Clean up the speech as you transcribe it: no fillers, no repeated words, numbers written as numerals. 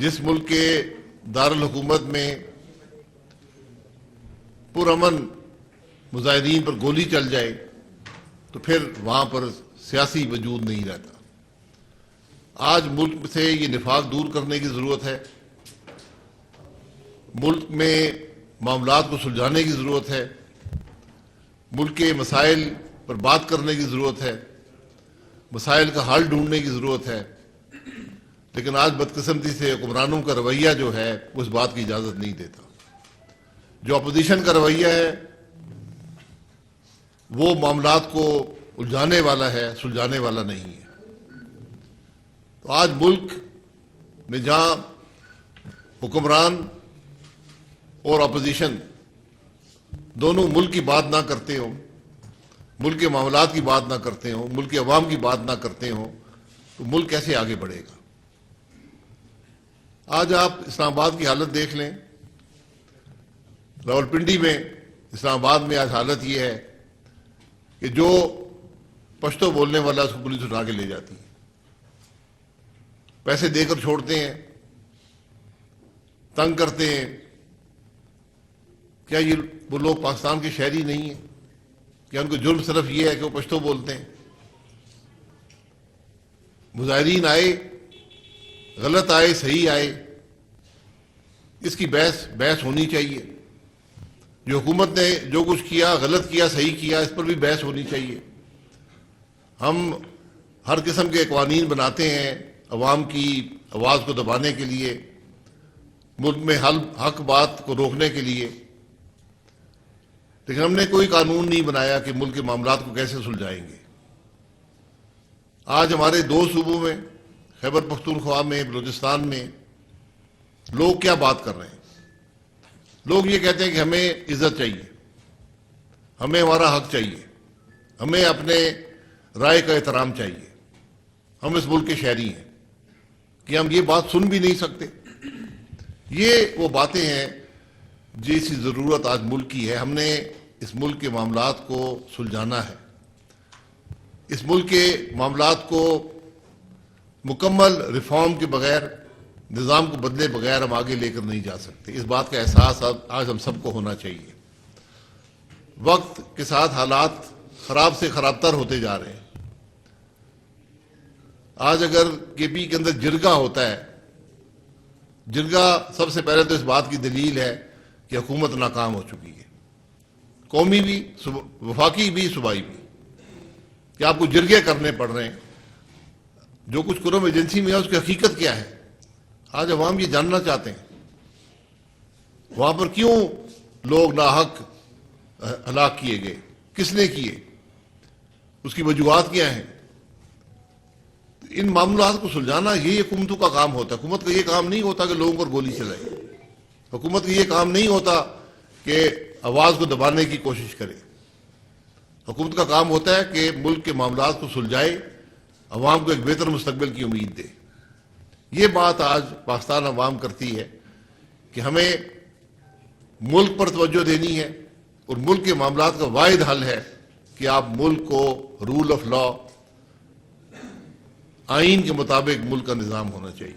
جس ملک کے دارالحکومت میں پرامن مظاہرین پر گولی چل جائے تو پھر وہاں پر سیاسی وجود نہیں رہتا۔ آج ملک سے یہ نفاق دور کرنے کی ضرورت ہے، ملک میں معاملات کو سلجھانے کی ضرورت ہے، ملک کے مسائل پر بات کرنے کی ضرورت ہے، مسائل کا حل ڈھونڈنے کی ضرورت ہے، لیکن آج بدقسمتی سے حکمرانوں کا رویہ جو ہے وہ اس بات کی اجازت نہیں دیتا۔ جو اپوزیشن کا رویہ ہے وہ معاملات کو الجھانے والا ہے، سلجھانے والا نہیں ہے۔ تو آج ملک میں جہاں حکمران اور اپوزیشن دونوں ملک کی بات نہ کرتے ہوں، ملک کے معاملات کی بات نہ کرتے ہوں، ملک کے عوام کی بات نہ کرتے ہوں، تو ملک کیسے آگے بڑھے گا؟ آج آپ اسلام آباد کی حالت دیکھ لیں، راولپنڈی میں، اسلام آباد میں آج حالت یہ ہے کہ جو پشتو بولنے والا اس کو پولیس اٹھا کے لے جاتی ہے، پیسے دے کر چھوڑتے ہیں، تنگ کرتے ہیں۔ کیا یہ وہ لوگ پاکستان کے شہری نہیں ہیں؟ کیا ان کو جرم صرف یہ ہے کہ وہ پشتو بولتے ہیں؟ مظاہرین آئے، غلط آئے، صحیح آئے، اس کی بحث ہونی چاہیے۔ جو حکومت نے جو کچھ کیا، غلط کیا، صحیح کیا، اس پر بھی بحث ہونی چاہیے۔ ہم ہر قسم کے قوانین بناتے ہیں عوام کی آواز کو دبانے کے لیے، ملک میں حق بات کو روکنے کے لیے، لیکن ہم نے کوئی قانون نہیں بنایا کہ ملک کے معاملات کو کیسے سلجھائیں گے۔ آج ہمارے دو صوبوں میں، خیبر پختونخوا میں، بلوچستان میں، لوگ کیا بات کر رہے ہیں؟ لوگ یہ کہتے ہیں کہ ہمیں عزت چاہیے، ہمیں ہمارا حق چاہیے، ہمیں اپنے رائے کا احترام چاہیے، ہم اس ملک کے شہری ہیں، کہ ہم یہ بات سن بھی نہیں سکتے۔ یہ وہ باتیں ہیں جس کی ضرورت آج ملک کی ہے۔ ہم نے اس ملک کے معاملات کو سلجھانا ہے، اس ملک کے معاملات کو مکمل ریفارم کے بغیر، نظام کو بدلے بغیر ہم آگے لے کر نہیں جا سکتے۔ اس بات کا احساس آج ہم سب کو ہونا چاہیے۔ وقت کے ساتھ حالات خراب سے خراب تر ہوتے جا رہے ہیں۔ آج اگر کے پی کے اندر جرگہ ہوتا ہے، جرگہ سب سے پہلے تو اس بات کی دلیل ہے کہ حکومت ناکام ہو چکی ہے، قومی بھی، وفاقی بھی، صوبائی بھی، کہ آپ کو جرگے کرنے پڑ رہے ہیں۔ جو کچھ کرم ایجنسی میں ہے اس کی حقیقت کیا ہے؟ آج عوام یہ جاننا چاہتے ہیں۔ وہاں پر کیوں لوگ ناحق ہلاک کیے گئے، کس نے کیے، اس کی وجوہات کیا ہیں؟ ان معاملات کو سلجھانا یہ حکومتوں کا کام ہوتا ہے۔ حکومت کا یہ کام نہیں ہوتا کہ لوگوں پر گولی چلائے، حکومت کا یہ کام نہیں ہوتا کہ آواز کو دبانے کی کوشش کرے۔ حکومت کا کام ہوتا ہے کہ ملک کے معاملات کو سلجھائے، عوام کو ایک بہتر مستقبل کی امید دے۔ یہ بات آج پاکستان عوام کرتی ہے کہ ہمیں ملک پر توجہ دینی ہے، اور ملک کے معاملات کا واحد حل ہے کہ آپ ملک کو رول آف لا، آئین کے مطابق ملک کا نظام ہونا چاہیے۔